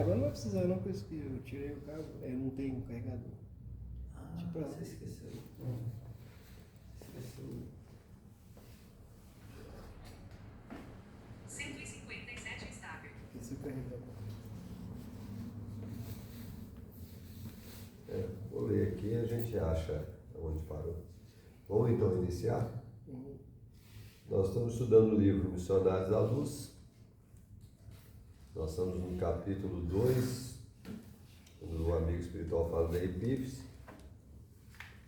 agora não vai precisar não, porque eu tirei o cabo, não tem um carregador. Tipo, você esqueceu. Esqueceu. 157 instável. Esse é o carregador. Vou ler aqui e a gente acha onde parou. Vamos então iniciar? Nós estamos estudando o livro Missionários da Luz. Nós estamos no capítulo 2, quando o amigo espiritual fala da epífise.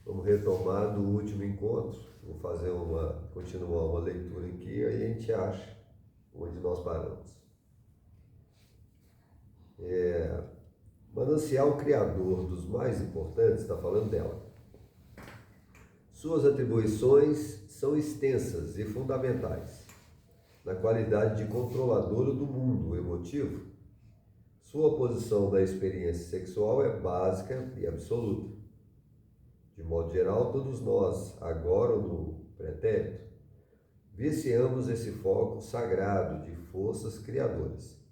Vamos retomar do último encontro. Vou fazer continuar uma leitura aqui, aí a gente acha onde nós paramos. Manancial criador dos mais importantes, está falando dela. Suas atribuições são extensas e fundamentais. Na qualidade de controladora do mundo emotivo, sua posição na experiência sexual é básica e absoluta. De modo geral, todos nós, agora ou no pretérito, viciamos esse foco sagrado de forças criadoras,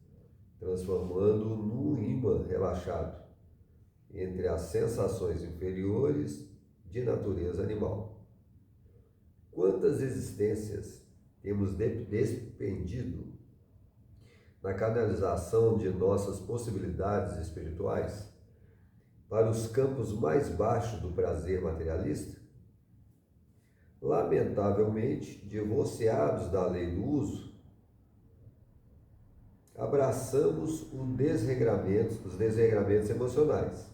transformando-o num ímã relaxado entre as sensações inferiores de natureza animal. Quantas existências temos despendido na canalização de nossas possibilidades espirituais para os campos mais baixos do prazer materialista? Lamentavelmente, divorciados da lei do uso, abraçamos os desregramentos emocionais.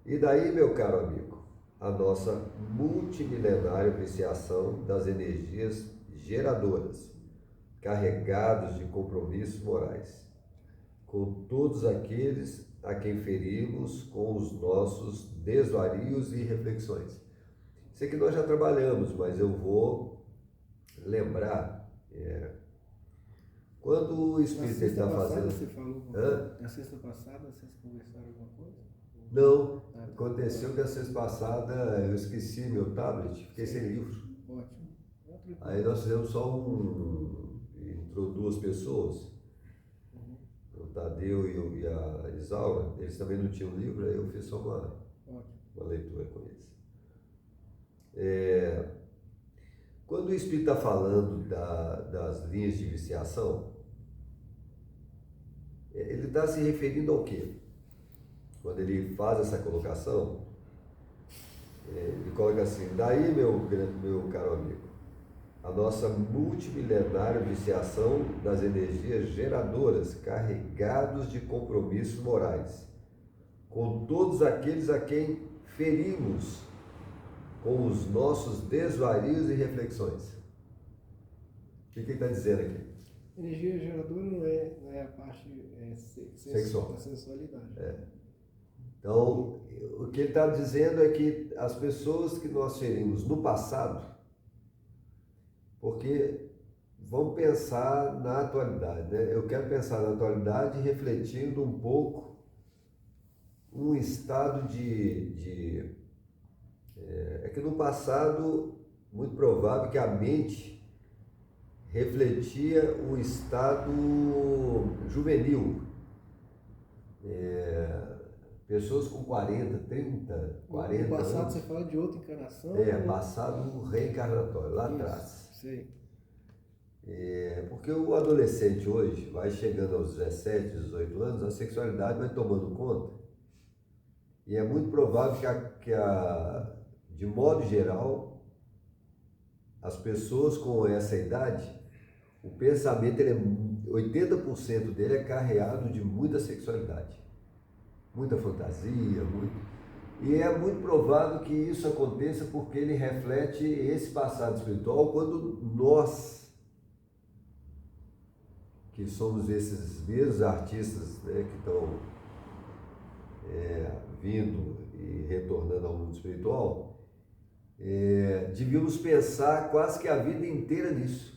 E daí, meu caro amigo, a nossa multimilenária apreciação das energias geradoras, carregados de compromissos morais, com todos aqueles a quem ferimos com os nossos desvarios e reflexões. Sei que nós já trabalhamos, mas eu vou lembrar. Quando o Espírito está fazendo... Você falou na sexta passada, vocês conversaram alguma coisa? Não, aconteceu que a sexta passada eu esqueci meu tablet, fiquei sem livro. Ótimo. Aí nós fizemos só entrou duas pessoas, o Tadeu e a Isaura, eles também não tinham livro, aí eu fiz só uma leitura com eles. Quando o Espírito está falando das linhas de viciação, ele está se referindo ao quê? Quando ele faz essa colocação, ele coloca assim: daí, meu caro amigo, a nossa multimilenária viciação das energias geradoras carregados de compromissos morais, com todos aqueles a quem ferimos com os nossos desvarios e reflexões. O que ele está dizendo aqui? Energia geradora não é a parte sexual da sensualidade. Então, o que ele está dizendo é que as pessoas que nós ferimos no passado, porque vamos pensar na atualidade, né? Eu quero pensar na atualidade refletindo um pouco um estado é que no passado, muito provável que a mente refletia o estado juvenil. Pessoas com 40, 30, 40 No passado anos. você fala de outra encarnação? Passado reencarnatório, lá atrás. Sei. Porque o adolescente hoje vai chegando aos 17, 18 anos, a sexualidade vai tomando conta. E é muito provável de modo geral, as pessoas com essa idade, o pensamento, 80% dele é carreado de muita sexualidade, muita fantasia, e é muito provável que isso aconteça porque ele reflete esse passado espiritual quando nós, que somos esses mesmos artistas, né, que estão vindo e retornando ao mundo espiritual, devíamos pensar quase que a vida inteira nisso.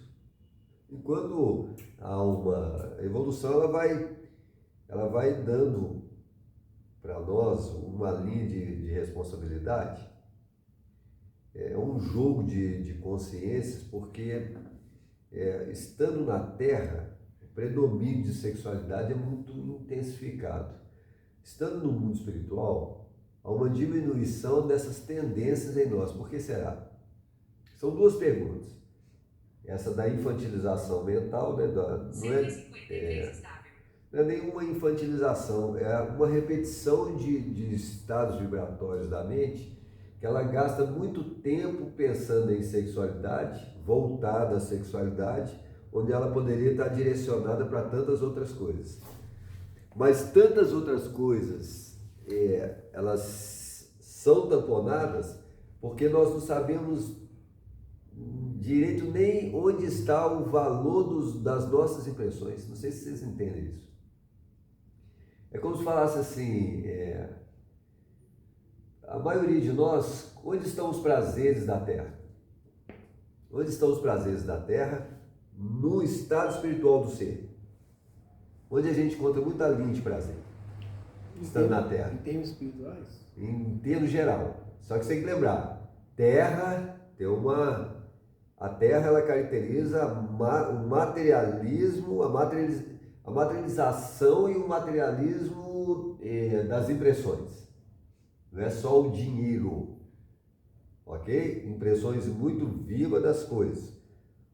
E quando há uma evolução, ela vai dando para nós uma linha de responsabilidade. É um jogo de consciências, porque estando na Terra, predomínio de sexualidade é muito intensificado. Estando no mundo espiritual, há uma diminuição dessas tendências em nós. Por que será? São duas perguntas. Essa da infantilização mental, né, não é nenhuma infantilização, é uma repetição de estados vibratórios da mente, que ela gasta muito tempo pensando em sexualidade, voltada à sexualidade, onde ela poderia estar direcionada para tantas outras coisas. Mas tantas outras coisas, elas são tamponadas porque nós não sabemos direito nem onde está o valor das nossas impressões. Não sei se vocês entendem isso. É como se falasse assim, a maioria de nós, onde estão os prazeres da Terra? Onde estão os prazeres da Terra? No estado espiritual do ser. Onde a gente encontra muita linha de prazer, estando na Terra. Em termos espirituais? Em termos geral. Só que você tem que lembrar, Terra tem a Terra ela caracteriza o materialismo, a materialização e o materialismo das impressões. Não é só o dinheiro, ok? Impressões muito vivas das coisas,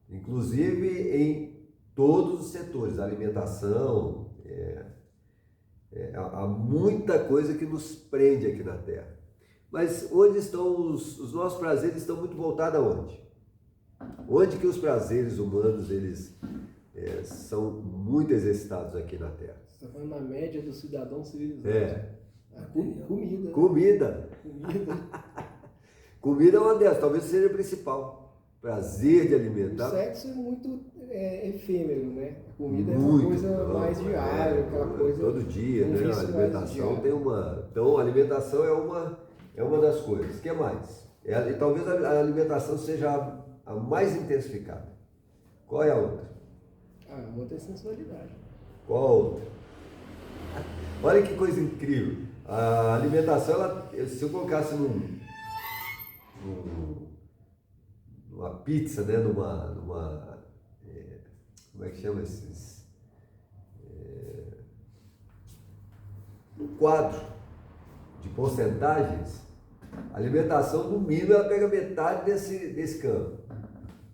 inclusive em todos os setores, alimentação, há muita coisa que nos prende aqui na Terra. Mas onde estão os nossos prazeres estão muito voltados aonde? Onde que os prazeres humanos eles são muito exercitados aqui na Terra? Você está falando na média do cidadão civilizado. Comida. Comida. Comida é uma delas, talvez seja a principal. Prazer de alimentar. O sexo é muito efêmero, né? Comida muito, é uma coisa mais diária, aquela coisa. Todo dia, né? A alimentação tem uma. Então, a alimentação é uma das coisas. O que mais? E talvez a alimentação seja a mais intensificada. Qual é a outra? A outra é sensualidade. Qual a outra? Olha que coisa incrível. A alimentação, se eu colocasse numa pizza, né? Como é que chama esses? Um quadro de porcentagens, a alimentação, no mínimo, ela pega metade desse campo.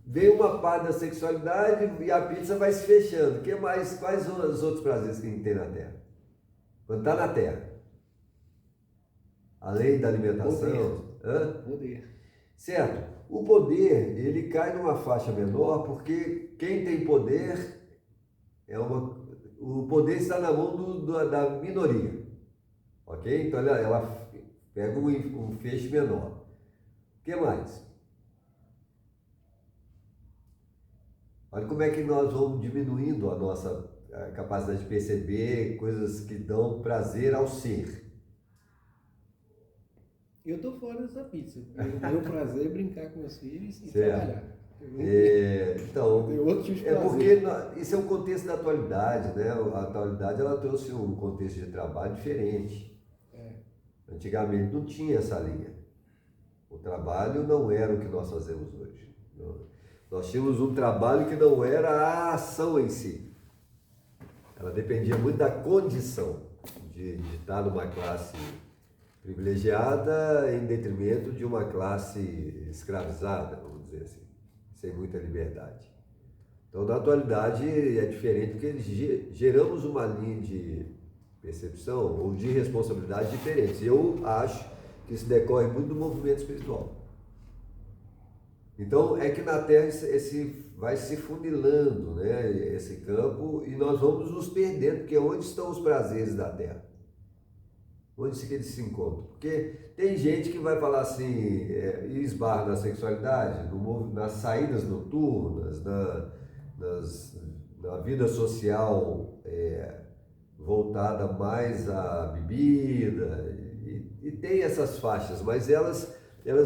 Vem uma parte da sexualidade e a pizza vai se fechando. O que mais? Quais são os outros prazeres que a gente tem na Terra? Quando está na Terra. Além da alimentação. Poder. Certo. O poder, ele cai numa faixa menor porque quem tem poder o poder está na mão da minoria. Ok? Então ela pega um feixe menor. O que mais? Olha como é que nós vamos diminuindo a nossa capacidade de perceber coisas que dão prazer ao ser. Eu tô fora dessa pizza. Meu prazer é brincar com meus filhos e certo. trabalhar. Então, tem outro tipo de prazer. Porque isso é um contexto da atualidade, né? A atualidade ela trouxe um contexto de trabalho diferente. Antigamente não tinha essa linha. O trabalho não era o que nós fazemos hoje. Nós tínhamos um trabalho que não era a ação em si. Ela dependia muito da condição de estar numa classe privilegiada em detrimento de uma classe escravizada, vamos dizer assim, sem muita liberdade. Então, na atualidade é diferente porque geramos uma linha de percepção ou de responsabilidade diferente. Eu acho que isso decorre muito do movimento espiritual. Então, é que na Terra vai se funilando, né, esse campo e nós vamos nos perdendo, porque onde estão os prazeres da Terra? Onde que eles se encontram? Porque tem gente que vai falar assim, e esbarra na sexualidade, nas saídas noturnas, na vida social voltada mais à bebida, e tem essas faixas, mas elas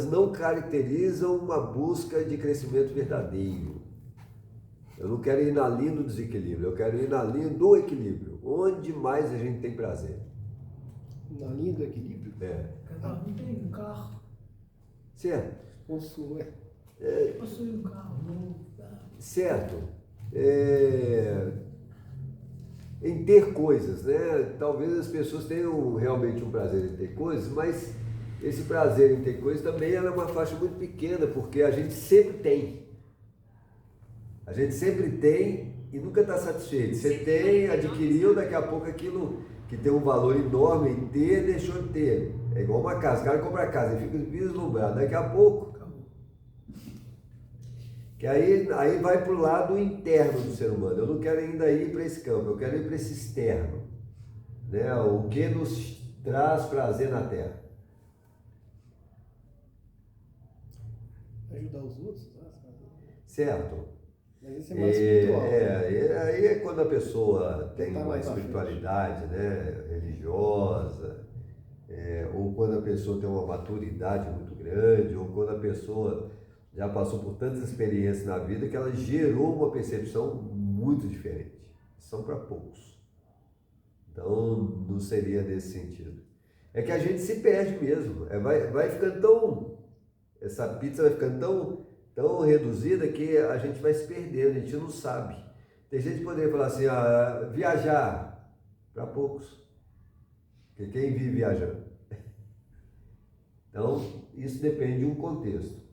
não caracterizam uma busca de crescimento verdadeiro. Eu não quero ir na linha do desequilíbrio, eu quero ir na linha do equilíbrio, onde mais a gente tem prazer. Na linha do equilíbrio? Cada um tem um carro. Certo. Possui. Possui um carro novo. Certo. em ter coisas, né? Talvez as pessoas tenham realmente um prazer em ter coisas, mas esse prazer em ter coisas também ela é uma faixa muito pequena, porque a gente sempre tem. A gente sempre tem e nunca está satisfeito. Você tem, adquiriu, daqui a pouco aquilo que tem um valor enorme em ter, deixou de ter. É igual uma casa, o cara compra a casa e fica vislumbrado, daqui a pouco. Que aí vai para o lado interno do ser humano. Eu não quero ainda ir para esse campo, eu quero ir para esse externo. Né? O que nos traz prazer na Terra. Ajudar os outros, né? Certo. Mas isso é mais espiritual. Aí é quando a pessoa tem Tá uma mais à espiritualidade, né, religiosa, ou quando a pessoa tem uma maturidade muito grande, ou quando a pessoa já passou por tantas experiências na vida que ela gerou uma percepção muito diferente. São para poucos. Então, não seria nesse sentido. É que a gente se perde mesmo. Vai ficando tão... Essa pizza vai ficando tão reduzida que a gente vai se perdendo, a gente não sabe. Tem gente que poderia falar assim, viajar, para poucos. Porque quem vive viajando? Então, isso depende de um contexto.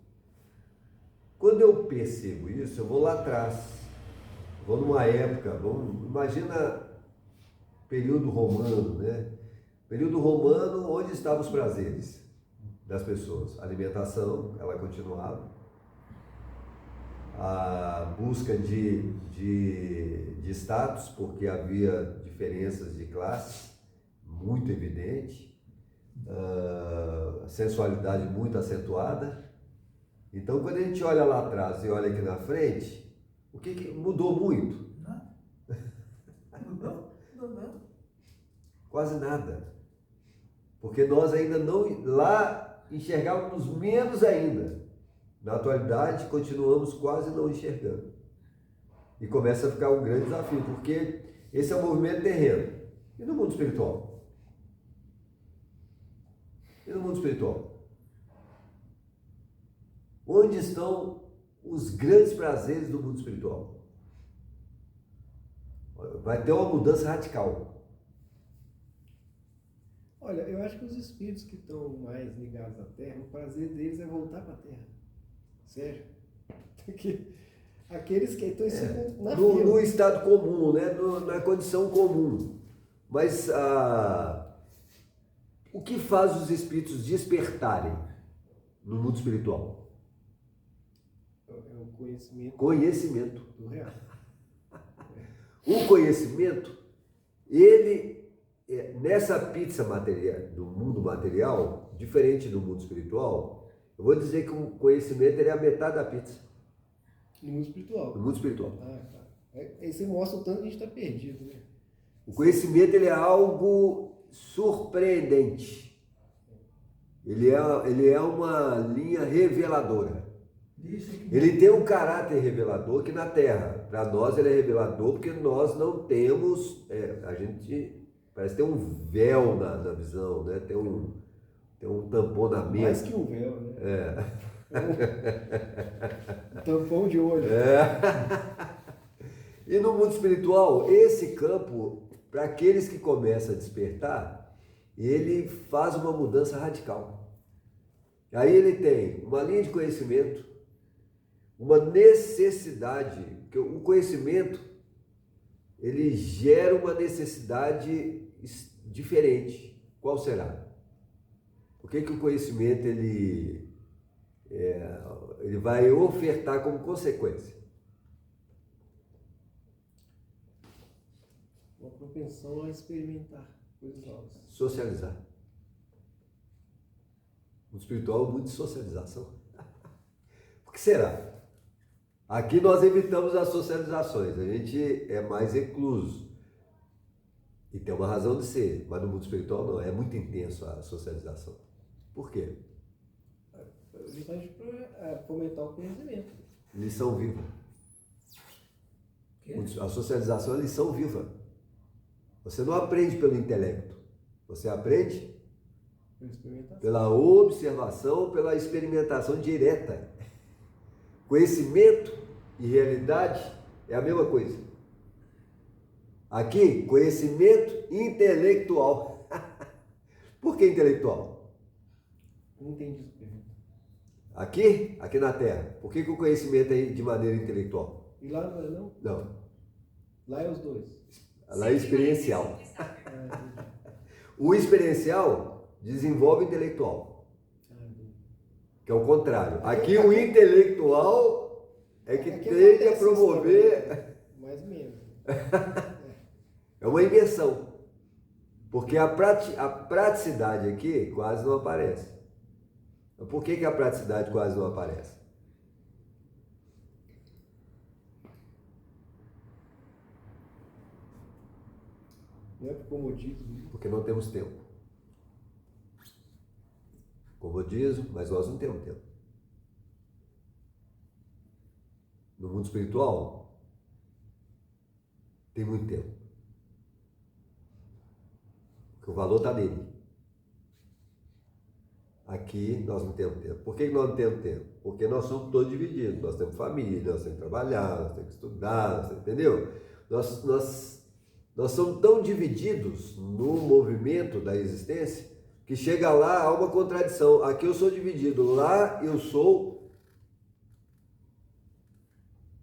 Quando eu percebo isso, eu vou lá atrás, vou numa época, imagina período romano, né? Período romano, onde estavam os prazeres das pessoas? A alimentação, ela continuava. A busca de status, porque havia diferenças de classe muito evidente, a sensualidade muito acentuada. Então, quando a gente olha lá atrás e olha aqui na frente, o que mudou muito? Não. Quase nada. Porque nós ainda não, lá enxergávamos menos ainda. Na atualidade, continuamos quase não enxergando. E começa a ficar um grande desafio, porque esse é um movimento terreno. E no mundo espiritual? E no mundo espiritual? Onde estão os grandes prazeres do mundo espiritual? Vai ter uma mudança radical. Olha, eu acho que os espíritos que estão mais ligados à Terra, o prazer deles é voltar para a Terra. Sério. Porque aqueles que estão na fila. No estado comum, né? Na condição comum. Mas o que faz os espíritos despertarem no mundo espiritual? É o conhecimento. Conhecimento. Do real. O conhecimento, ele, nessa pizza material, do mundo material, diferente do mundo espiritual, eu vou dizer que o conhecimento ele é a metade da pizza. No mundo espiritual. No mundo espiritual. Tá. Aí você mostra o tanto que a gente está perdido, né? O conhecimento ele é algo surpreendente. Ele é uma linha reveladora. Ele tem um caráter revelador que na Terra, para nós ele é revelador porque nós não temos, a gente parece ter um véu na visão, né? Tem um tamponamento. Mais que um véu, né? Um tampão de olho. E no mundo espiritual, esse campo, para aqueles que começam a despertar, ele faz uma mudança radical. Aí ele tem uma linha de conhecimento, uma necessidade, porque o conhecimento, ele gera uma necessidade diferente. Qual será? O que o conhecimento ele vai ofertar como consequência? Uma propensão a experimentar coisas novas. Socializar. O espiritual é muito de socialização. Por que será? Aqui nós evitamos as socializações, a gente é mais recluso. E tem uma razão de ser, mas no mundo espiritual não, é muito intenso a socialização. Por quê? Justamente para fomentar o conhecimento. Lição viva. A socialização é lição viva. Você não aprende pelo intelecto, você aprende pela observação, pela experimentação direta. Conhecimento e realidade é a mesma coisa. Aqui, conhecimento intelectual. Por que intelectual? Não entendi essa pergunta. Aqui na Terra. Por que o conhecimento é de maneira intelectual? E lá não é não? Não. Lá é os dois. Lá é experiencial. Entendi. O experiencial desenvolve o intelectual. Entendi. Que é o contrário. Aqui o intelectual é que Aqui tende a acontece isso promover. também, mais ou menos. É uma inversão. Porque a praticidade aqui quase não aparece. Por que a praticidade quase não aparece? Não é por comodismo. Porque não temos tempo. Comodismo, mas nós não temos tempo. No mundo espiritual, tem muito tempo. Porque o valor está nele. Aqui nós não temos tempo. Por que nós não temos tempo? Porque nós somos todos divididos. Nós temos família, nós temos que trabalhar, nós temos que estudar, entendeu? Nós somos tão divididos no movimento da existência que chega lá há uma contradição. Aqui eu sou dividido, lá eu sou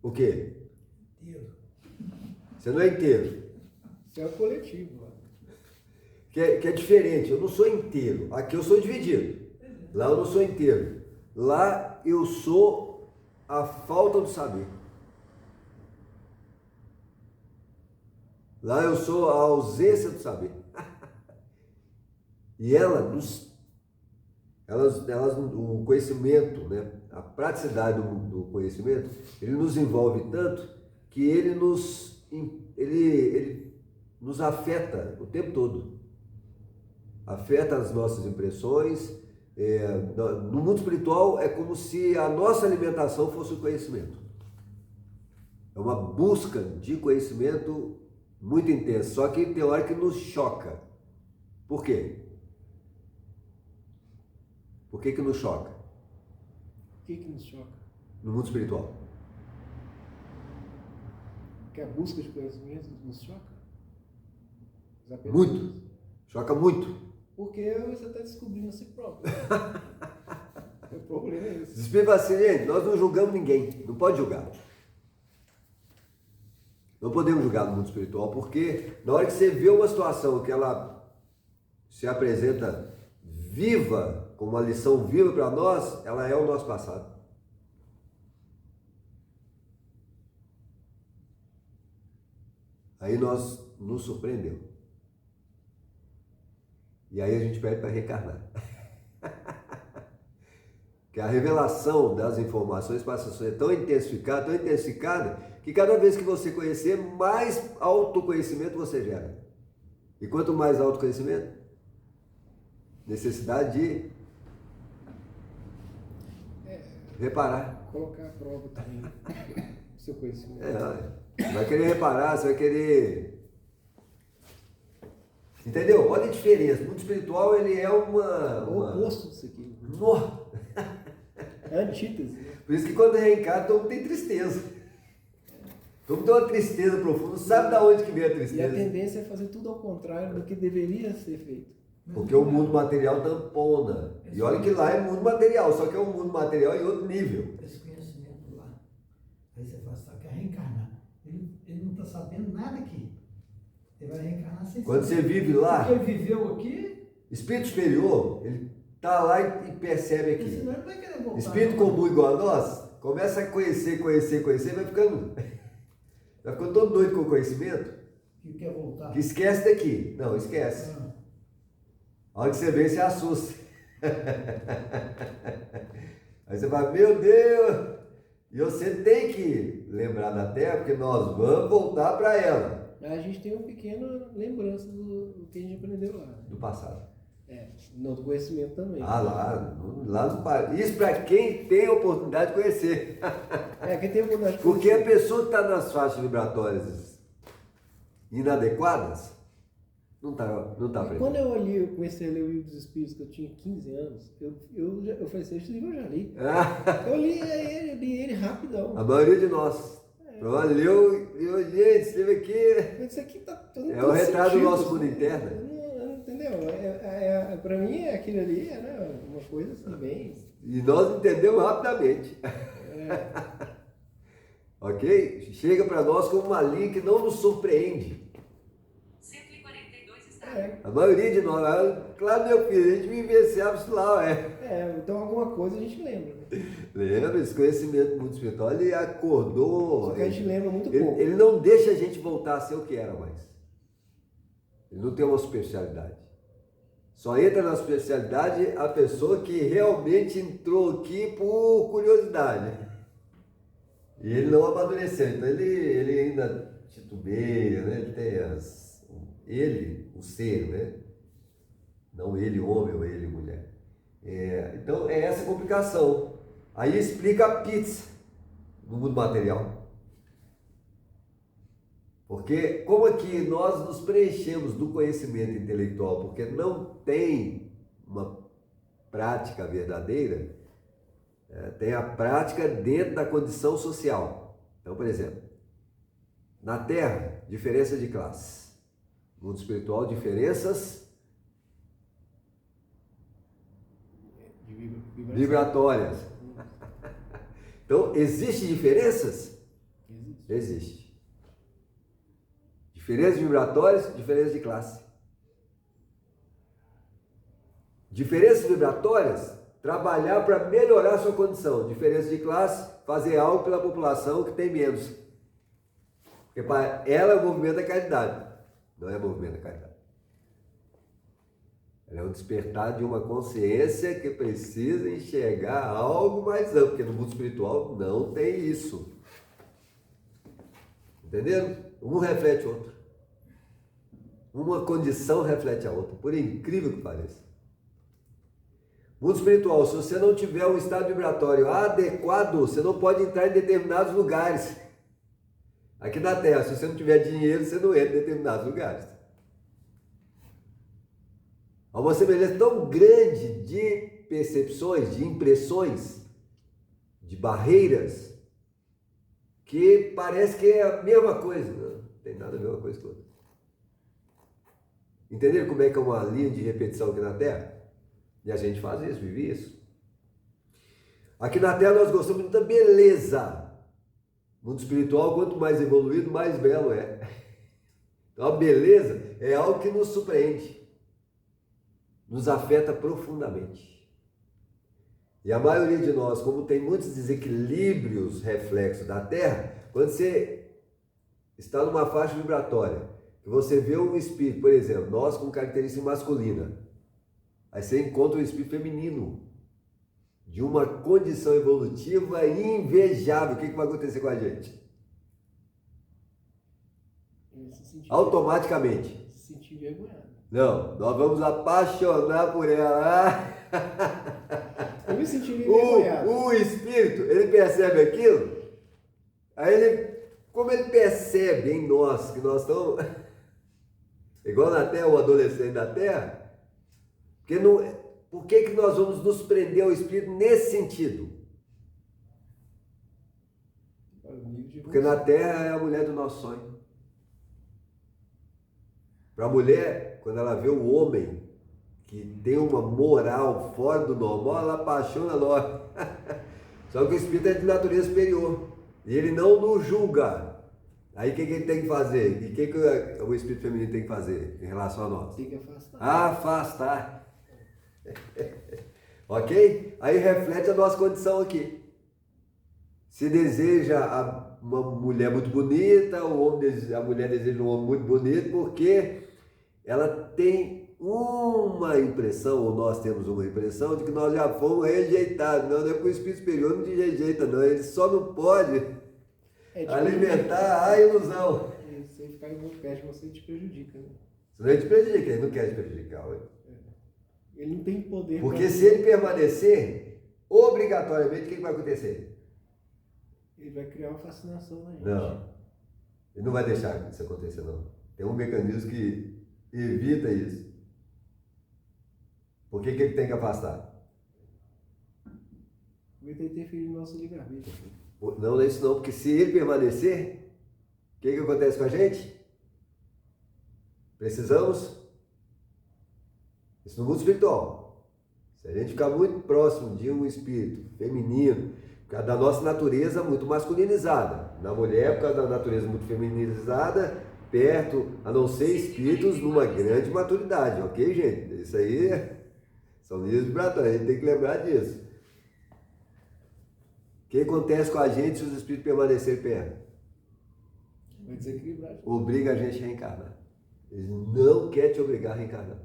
o quê? Inteiro. Você não é inteiro. Isso é o coletivo. Lá. Que é diferente. Eu não sou inteiro. Aqui eu sou dividido. Lá eu não sou inteiro. Lá eu sou a falta do saber. Lá eu sou a ausência do saber. E o conhecimento, né, a praticidade do conhecimento, ele nos envolve tanto que ele nos afeta o tempo todo. Afeta as nossas impressões. No mundo espiritual é como se a nossa alimentação fosse o conhecimento. É uma busca de conhecimento muito intensa, só que tem hora que nos choca. Por quê? Por que nos choca? O que nos choca? No mundo espiritual. Que a busca de conhecimento nos choca? Muito. Choca muito. Porque você está descobrindo a si próprio. O problema é esse. Desespero assim, gente, nós não julgamos ninguém. Não pode julgar. Não podemos julgar no mundo espiritual, porque na hora que você vê uma situação que ela se apresenta viva, como uma lição viva para nós, ela é o nosso passado. Aí nós nos surpreendemos. E aí a gente pede para reencarnar. Que a revelação das informações passa a ser tão intensificada, que cada vez que você conhecer, mais autoconhecimento você gera. E quanto mais autoconhecimento, necessidade de reparar. Colocar à prova também o seu conhecimento. Você vai querer reparar, você vai querer... Entendeu? Olha a diferença. O mundo espiritual, ele é O oposto disso aqui. É a antítese. Né? Por isso que quando reencarna, todo mundo tem tristeza. Todo mundo tem uma tristeza profunda, não sabe de onde que vem a tristeza. E a tendência é fazer tudo ao contrário do que deveria ser feito. Porque o mundo material tampona. E olha que lá é mundo material, só que é um mundo material em outro nível. Esse conhecimento lá. Aí você fala, só quer reencarnar. Ele não está sabendo nada aqui. Ele vai reencarnar sem Quando saber. você vive lá, Porque ele viveu aqui, espírito superior, ele está lá e percebe porque aqui. senão ele vai querer voltar. Espírito comum igual a nós, começa a conhecer, vai ficando todo doido com o conhecimento, Que quer voltar. que esquece daqui. Não, esquece. A hora que você vê, você assusta. Aí você fala, meu Deus! E você tem que lembrar da Terra, porque nós vamos voltar para ela. Mas a gente tem uma pequena lembrança do que a gente aprendeu lá. Do passado. No do conhecimento também. Lá no Pará. Isso para quem tem a oportunidade de conhecer. Quem tem a oportunidade de Porque a conhecer. pessoa que está nas faixas vibratórias inadequadas, não está aprendendo. Quando eu comecei a ler o livro dos Espíritos, que eu tinha 15 anos, eu falei assim, esse livro eu já li. Eu li ele rapidão. A maioria de nós. Pronto, leu, gente, esteve aqui. Mas isso aqui tá tudo É o retrato do nosso sentido, mundo assim, interno. Entendeu? Pra mim, aquilo ali era uma coisa assim, bem. E nós entendemos rapidamente. É, Ok? Chega para nós como uma linha que não nos surpreende. 142 está. A maioria de nós, claro, meu filho, a gente vivenciava isso lá, então alguma coisa a gente lembra, né? Lembra? Esse conhecimento muito espiritual, ele acordou. Só que a gente lembra muito pouco. Ele não deixa a gente voltar a ser o que era mais. Ele não tem uma superficialidade. Só entra na superficialidade a pessoa que realmente entrou aqui por curiosidade. E ele não amadureceu. Então ele ainda titubeia, né? Ele tem o ser, né? Não ele homem ou ele mulher. Então é essa a complicação. Aí explica a pizza no mundo material. Porque como aqui nós nos preenchemos do conhecimento intelectual, porque não tem uma prática verdadeira, tem a prática dentro da condição social. Então, por exemplo, na Terra, diferença de classe. No mundo espiritual, diferenças vibratórias. Então, existem diferenças? Existe. Diferenças vibratórias, diferença de classe. Diferenças vibratórias, trabalhar para melhorar a sua condição. Diferença de classe, fazer algo pela população que tem menos. Porque para ela é o movimento da caridade, não é o movimento da caridade. Ela é um despertar de uma consciência que precisa enxergar algo mais amplo, porque no mundo espiritual não tem isso. Entenderam? Um reflete o outro. Uma condição reflete a outra, por incrível que pareça. Mundo espiritual, se você não tiver um estado vibratório adequado, você não pode entrar em determinados lugares. Aqui na Terra, se você não tiver dinheiro, você não entra em determinados lugares. Há uma semelhança tão grande de percepções, de impressões, de barreiras, que parece que é a mesma coisa. Não tem nada a ver uma coisa com outra. Entenderam como é que é uma linha de repetição aqui na Terra? E a gente faz isso, vive isso. Aqui na Terra nós gostamos muito da beleza. Mundo espiritual, quanto mais evoluído, mais belo é. Então a beleza é algo que nos surpreende, nos afeta profundamente. E a maioria de nós, como tem muitos desequilíbrios reflexos da Terra, quando você está numa faixa vibratória, que você vê um espírito, por exemplo, nós com característica masculina, aí você encontra um espírito feminino, de uma condição evolutiva invejável. O que vai acontecer com a gente? Automaticamente. Se sentir envergonhado. Não, nós vamos apaixonar por ela. Eu me senti envergonhado. O espírito, ele percebe aquilo, aí como ele percebe em nós, que nós estamos, igual na Terra, o adolescente da Terra, por que nós vamos nos prender ao espírito nesse sentido? Porque na Terra é a mulher do nosso sonho. Para a mulher, quando ela vê o homem que tem uma moral fora do normal, ela apaixona nós. Só que o espírito é de natureza superior. E ele não nos julga. Aí o que ele tem que fazer? E o que o espírito feminino tem que fazer em relação a nós? Tem que afastar. Afastar. Ok? Aí reflete a nossa condição aqui. Se deseja uma mulher muito bonita, a mulher deseja um homem muito bonito, porque ela tem uma impressão, ou nós temos uma impressão, de que nós já fomos rejeitados. Não é que o espírito superior não te rejeita, não. Ele só não pode alimentar a ilusão. Se ele ficar muito perto de você, ele te prejudica, né? Senão ele te prejudica, ele não quer te prejudicar. Ué. Ele não tem poder. Porque se ele permanecer, obrigatoriamente, o que vai acontecer? Ele vai criar uma fascinação na gente. Não. Ele não vai deixar isso acontecer, não. Tem um mecanismo que evita isso. Por que ele tem que afastar? Ele tem que interferir no nosso livre-arbítrio. Não é isso não, porque se ele permanecer, o que acontece com a gente? Precisamos, isso no mundo espiritual, se a gente ficar muito próximo de um espírito feminino, por causa da nossa natureza muito masculinizada, na mulher, por causa da natureza muito feminilizada, perto, a não ser espíritos numa grande maturidade, ok, gente? Isso aí são níveis vibratórios, a gente tem que lembrar disso. O que acontece com a gente se os espíritos permanecerem perto? Vai desequilibrar. Obriga a gente a reencarnar. Eles não querem te obrigar a reencarnar.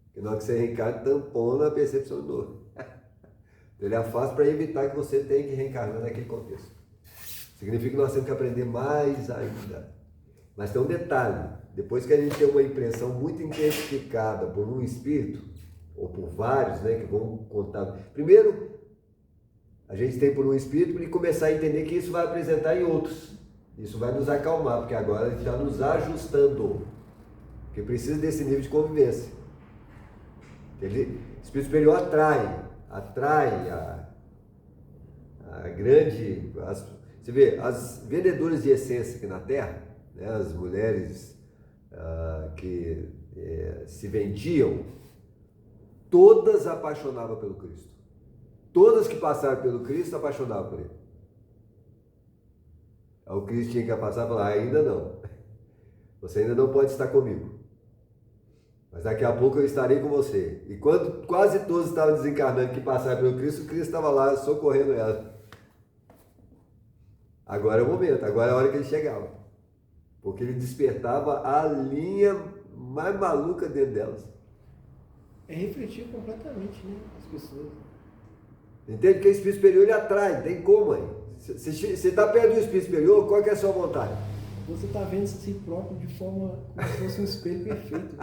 Porque na hora que você reencarna, tampona a percepção do novo. Então ele afasta para evitar que você tenha que reencarnar naquele contexto. Significa que nós temos que aprender mais ainda. Mas tem um detalhe. Depois que a gente tem uma impressão muito intensificada por um espírito, ou por vários, né, que vão contar. Primeiro, a gente tem por um espírito e começar a entender que isso vai apresentar em outros. Isso vai nos acalmar, porque agora a gente está nos ajustando. Porque precisa desse nível de convivência. O espírito superior atrai a grande... Você vê, as vendedoras de essência aqui na Terra, né, as mulheres que se vendiam, todas apaixonavam pelo Cristo. Todas que passaram pelo Cristo apaixonavam por ele. Aí o Cristo tinha que passar e falar, ainda não. Você ainda não pode estar comigo. Mas daqui a pouco eu estarei com você. E quando quase todos estavam desencarnando que passaram pelo Cristo, o Cristo estava lá socorrendo ela. Agora é o momento, agora é a hora que ele chegava. Porque ele despertava a linha mais maluca dentro delas. É refletir completamente, né, as pessoas. Entende? Porque o espírito superior ele atrai, tem como aí. Você está perto do espírito superior, qual que é a sua vontade? Você está vendo si próprio de forma como se fosse um espelho perfeito.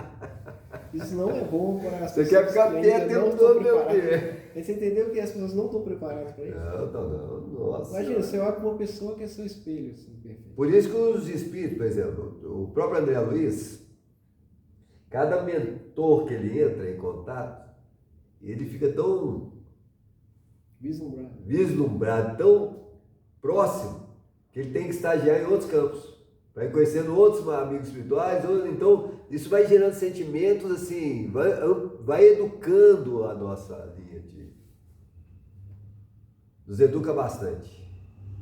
Isso não é bom para as pessoas. Você quer ficar perto o tempo todo, meu filho. Você entendeu que as pessoas não estão preparadas para isso? Não. Nossa. Imagina, você olha para uma pessoa que é seu espelho, assim, perfeito. Por isso que os espíritos, por exemplo, o próprio André Luiz, cada mentor que ele entra em contato, ele fica tão vislumbrado, tão próximo, que ele tem que estagiar em outros campos, vai conhecendo outros amigos espirituais, então isso vai gerando sentimentos assim, vai educando a nossa linha nos educa bastante,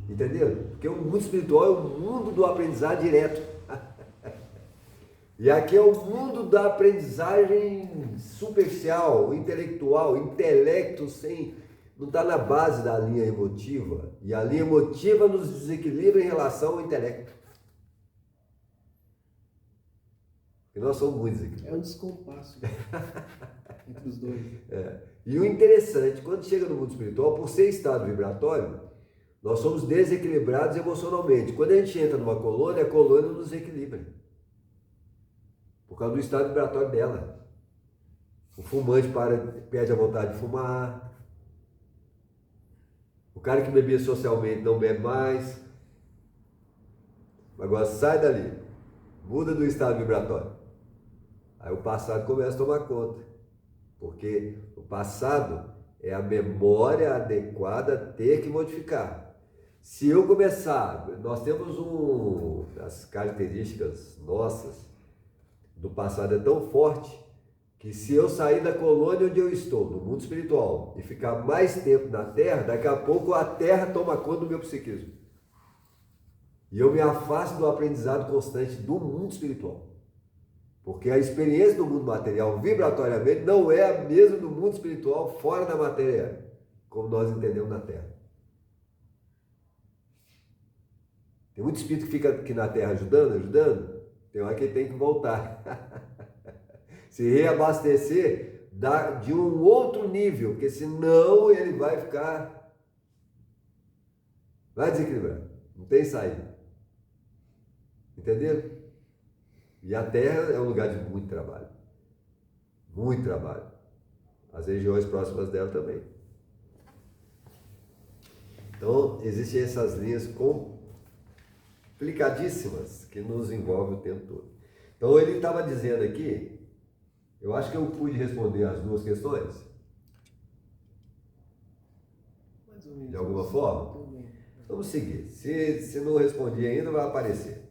entendeu? Porque o mundo espiritual é o mundo do aprendizado direto, e aqui é o mundo da aprendizagem superficial, intelectual, intelecto sem... não está na base da linha emotiva. E a linha emotiva nos desequilibra em relação ao intelecto. Porque nós somos muito desequilibrados. É um descompasso entre os dois. E o interessante, quando chega no mundo espiritual, por ser estado vibratório, nós somos desequilibrados emocionalmente. Quando a gente entra numa colônia, a colônia nos equilibra. Por causa do estado vibratório dela. O fumante perde a vontade de fumar. O cara que bebia socialmente não bebe mais. Agora sai dali. Muda do estado vibratório. Aí o passado começa a tomar conta. Porque o passado é a memória adequada a ter que modificar. Se eu começar... Nós temos as características nossas do passado é tão forte que se eu sair da colônia onde eu estou, no mundo espiritual, e ficar mais tempo na Terra, daqui a pouco a Terra toma conta do meu psiquismo. E eu me afasto do aprendizado constante do mundo espiritual. Porque a experiência do mundo material, vibratoriamente, não é a mesma do mundo espiritual fora da matéria, como nós entendemos na Terra. Tem muito espírito que fica aqui na Terra ajudando, tem hora que ele tem que voltar. Se reabastecer de um outro nível, porque senão ele vai desequilibrar, não tem saída. Entenderam? E a Terra é um lugar de muito trabalho. Muito trabalho. As regiões próximas dela também. Então, existem essas linhas complicadíssimas que nos envolvem o tempo todo. Então, ele estava dizendo aqui, eu acho que eu pude responder as duas questões. Mais ou menos. De alguma forma? Vamos seguir. Se não respondi ainda, vai aparecer.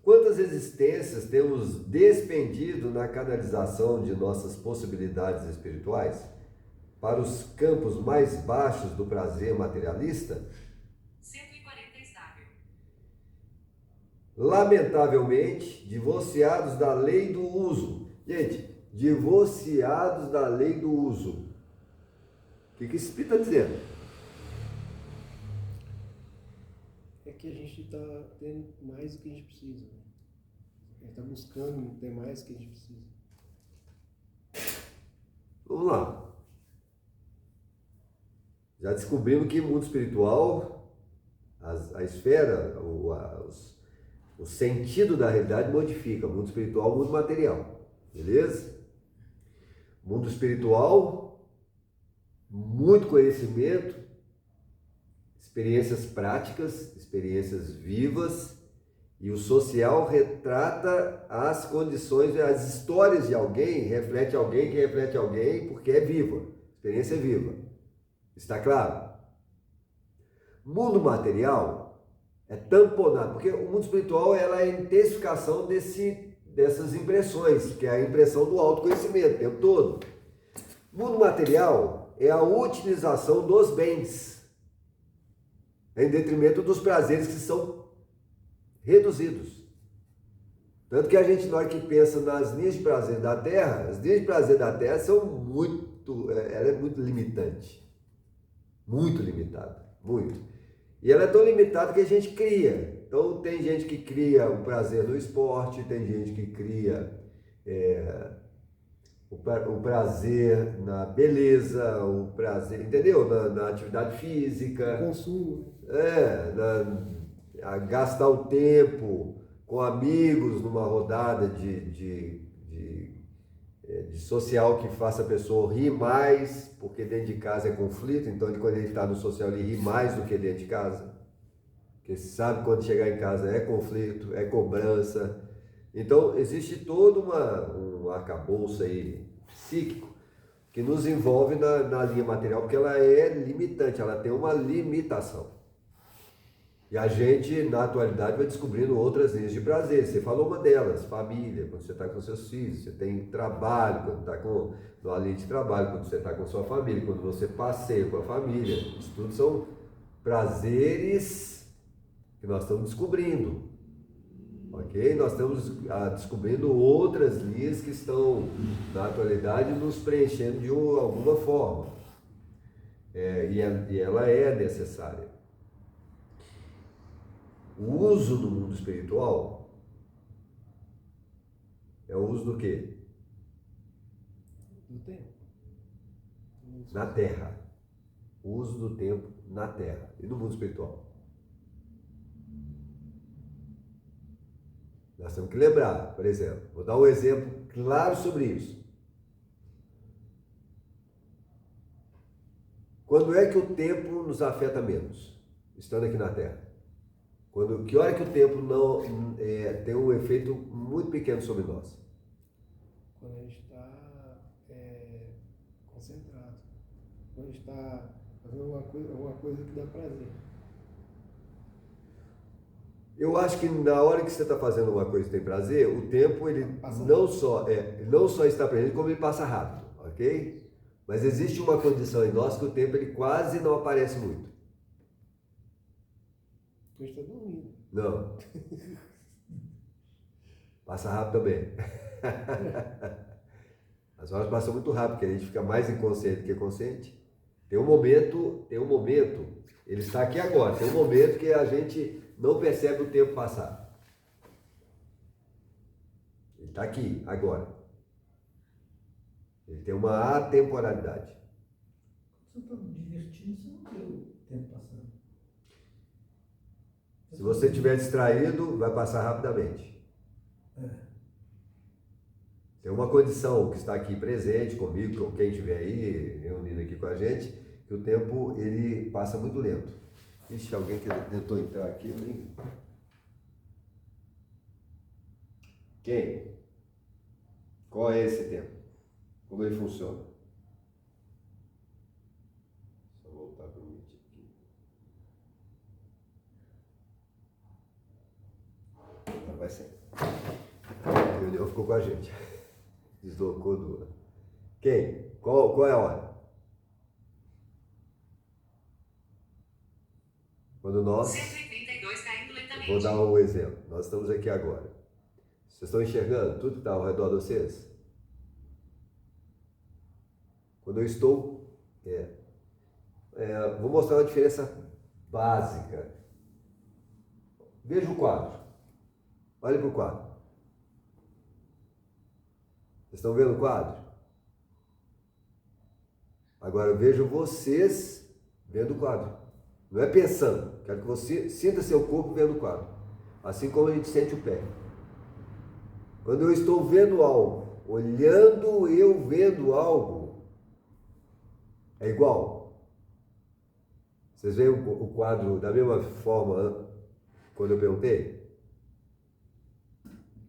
Quantas existências temos despendido na canalização de nossas possibilidades espirituais para os campos mais baixos do prazer materialista? 140 estável. Lamentavelmente, divorciados da lei do uso. Gente, divorciados da lei do uso. O que esse Espírito está dizendo? É que a gente está tendo mais do que a gente precisa. Né? A gente está buscando ter mais do que a gente precisa. Vamos lá. Já descobrimos que mundo espiritual, a esfera, o sentido da realidade modifica. Mundo espiritual, mundo material. Beleza? Mundo espiritual, muito conhecimento, experiências práticas, experiências vivas, e o social retrata as condições, as histórias de alguém, reflete alguém que reflete alguém, porque é viva, a experiência é viva. Está claro? Mundo material é tamponado, porque o mundo espiritual ela é a intensificação dessas impressões, que é a impressão do autoconhecimento o tempo todo. Mundo material é a utilização dos bens, em detrimento dos prazeres que são reduzidos. Tanto que a gente, na hora que pensa nas linhas de prazer da Terra, as linhas de prazer da Terra são ela é muito limitante. Muito limitada, muito. E ela é tão limitada que a gente cria. Então tem gente que cria o prazer no esporte, tem gente que cria o prazer na beleza, o prazer, entendeu? Na atividade física. Consumo. Gastar o tempo com amigos numa rodada de social que faça a pessoa rir mais, porque dentro de casa é conflito, então quando ele está no social ele ri mais do que dentro de casa, porque sabe quando chegar em casa é conflito, é cobrança. Então existe todo um arcabouço aí psíquico que nos envolve na linha material, porque ela é limitante, ela tem uma limitação. E a gente, na atualidade, vai descobrindo outras linhas de prazer. Você falou uma delas, família, quando você está com seus filhos. Você tem trabalho, quando está numa linha de trabalho, quando você está com sua família, quando você passeia com a família. Isso tudo são prazeres que nós estamos descobrindo. Ok? Nós estamos descobrindo outras linhas que estão, na atualidade, nos preenchendo de alguma forma. E ela é necessária. O uso do mundo espiritual é o uso do quê? Do tempo. Na Terra. O uso do tempo na Terra e no mundo espiritual. Nós temos que lembrar, por exemplo, vou dar um exemplo claro sobre isso. Quando é que o tempo nos afeta menos, estando aqui na Terra? Que hora que o tempo não tem um efeito muito pequeno sobre nós? Quando a gente está concentrado. Quando a gente está fazendo alguma coisa que dá prazer. Eu acho que na hora que você está fazendo uma coisa que tem prazer, o tempo ele não só está presente, como ele passa rápido, ok? Mas existe uma condição em nós que o tempo ele quase não aparece muito. A gente está dormindo. Não. Passa rápido também. As horas passam muito rápido, porque a gente fica mais inconsciente do que consciente. Tem um momento, ele está aqui agora, tem um momento que a gente não percebe o tempo passar. Ele está aqui, agora. Ele tem uma atemporalidade. Você está divertindo, você não vê o tempo passando. Se você estiver distraído, vai passar rapidamente. Tem uma condição que está aqui presente comigo, com quem estiver aí, reunido aqui com a gente, que o tempo ele passa muito lento. Ixi, alguém que tentou entrar aqui, nem... Quem? Qual é esse tempo? Como ele funciona? voltar para o Meet aqui. Agora vai ser. A reunião ficou com a gente. Deslocou do... Quem? Qual é a hora? Quando nós... 132 caindo lentamente. Vou dar um exemplo. Nós estamos aqui agora. Vocês estão enxergando tudo que está ao redor de vocês? Quando eu estou... vou mostrar uma diferença básica. Veja o quadro. Olhe para o quadro. Vocês estão vendo o quadro? Agora eu vejo vocês vendo o quadro. Não é pensando. Quero que você sinta seu corpo vendo o quadro. Assim como a gente sente o pé. Quando eu estou vendo algo, olhando eu vendo algo, é igual. Vocês veem o quadro da mesma forma quando eu perguntei?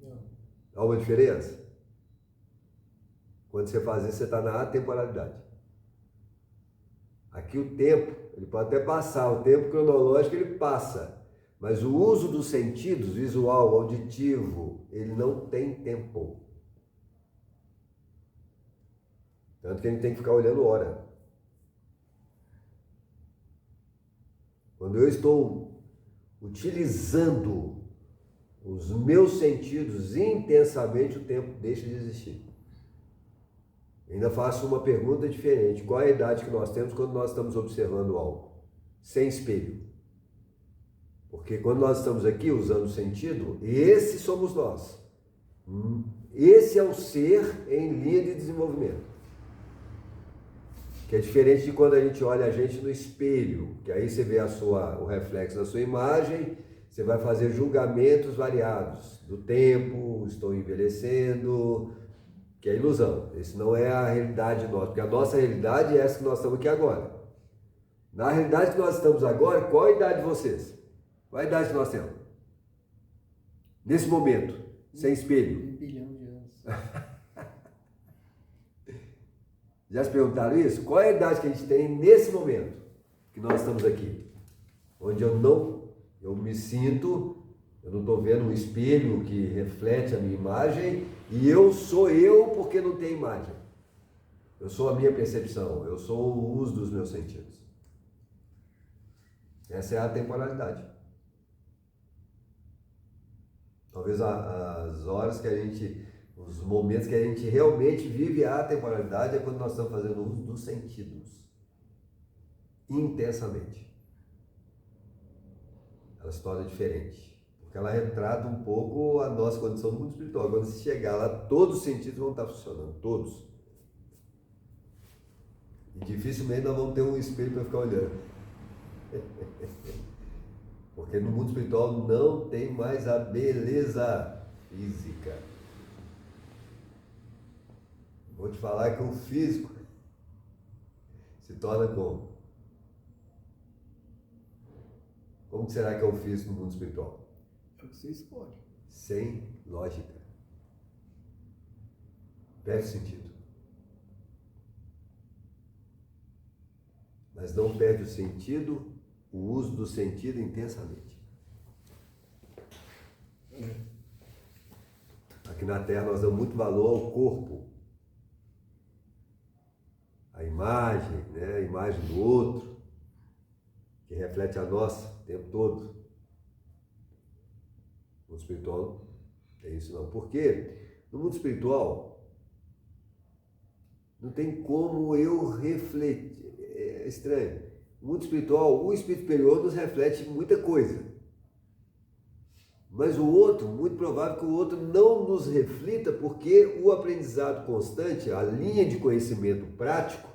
Não. Há uma diferença? Quando você faz isso, você está na atemporalidade. Aqui o tempo, ele pode até passar, o tempo cronológico ele passa, mas o uso dos sentidos, visual, auditivo, ele não tem tempo. Tanto que a gente tem que ficar olhando hora. Quando eu estou utilizando os meus sentidos intensamente, o tempo deixa de existir. Ainda faço uma pergunta diferente. Qual é a idade que nós temos quando nós estamos observando algo? Sem espelho. Porque quando nós estamos aqui usando o sentido, esse somos nós. Esse é o ser em linha de desenvolvimento. Que é diferente de quando a gente olha a gente no espelho, que aí você vê o reflexo da sua imagem, você vai fazer julgamentos variados do tempo, estou envelhecendo, que é ilusão. Esse não é a realidade nossa, porque a nossa realidade é essa que nós estamos aqui agora. Na realidade que nós estamos agora, qual a idade de vocês? Qual a idade que nós temos? Nesse momento, sem espelho. 1 bilhão de anos. Já se perguntaram isso? Qual é a idade que a gente tem nesse momento que nós estamos aqui? Onde eu me sinto, eu não estou vendo um espelho que reflete a minha imagem e eu sou eu porque não tem imagem. Eu sou a minha percepção, eu sou o uso dos meus sentidos. Essa é a temporalidade. Talvez as horas que a gente, os momentos que a gente realmente vive a temporalidade é quando nós estamos fazendo uso dos sentidos. Intensamente. Ela se torna diferente. Porque ela retrata um pouco a nossa condição do mundo espiritual. Quando você chegar lá, todos os sentidos vão estar funcionando. Todos. E dificilmente nós vamos ter um espelho para ficar olhando. Porque no mundo espiritual não tem mais a beleza física. Vou te falar que o físico se torna como? Como será que é o físico no mundo espiritual? É o que você escolhe. Sem lógica. Perde sentido. Mas não perde o sentido, o uso do sentido intensamente. Aqui na Terra nós damos muito valor ao corpo. A imagem, né? A imagem do outro, que reflete a nossa o tempo todo. No mundo espiritual não tem isso não. Por quê? No mundo espiritual não tem como eu refletir. É estranho. No mundo espiritual, o espírito superior nos reflete muita coisa. Mas o outro, muito provável que o outro não nos reflita, porque o aprendizado constante, a linha de conhecimento prático,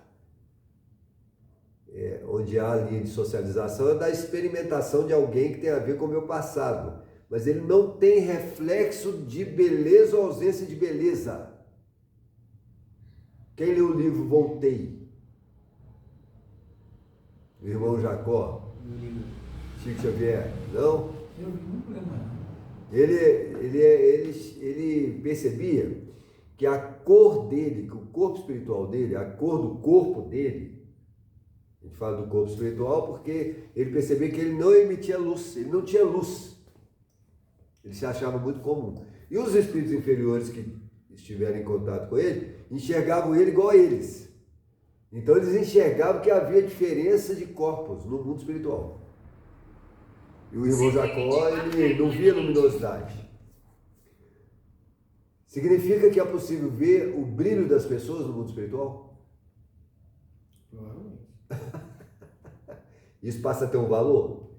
onde há a linha de socialização, é da experimentação de alguém que tem a ver com o meu passado. Mas ele não tem reflexo de beleza ou ausência de beleza. Quem leu o livro Voltei? O irmão Jacó? Chico Xavier? Não? Eu não lembro, não. Ele percebia que a cor dele, que o corpo espiritual dele, a cor do corpo dele, A gente fala do corpo espiritual porque ele percebeu que ele não emitia luz, ele não tinha luz. Ele se achava muito comum. E os espíritos inferiores que estiveram em contato com ele, enxergavam ele igual a eles. Então eles enxergavam que havia diferença de corpos no mundo espiritual. E o irmão Jacó, ele não via luminosidade. Significa que é possível ver o brilho das pessoas no mundo espiritual? Provavelmente. Isso passa a ter um valor?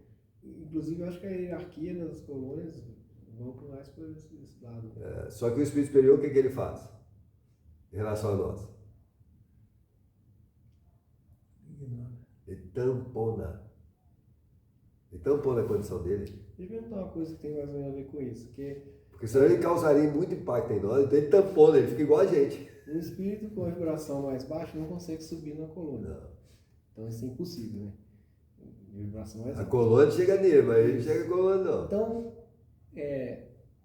Inclusive, eu acho que a hierarquia das colônias vão mais por esse lado. Só que o espírito superior, o que ele faz em relação a nós? Ele tampona. Ele tampona a condição dele. Deixa eu perguntar uma coisa que tem mais ou menos a ver com isso, Porque senão ele causaria muito impacto em nós, então ele tampona, ele fica igual a gente. o espírito com a vibração mais baixa não consegue subir na colônia. Não. Então isso é impossível, né? Vibração mais A baixa. colônia chega nele, mas ele não chega a colônia não. Então,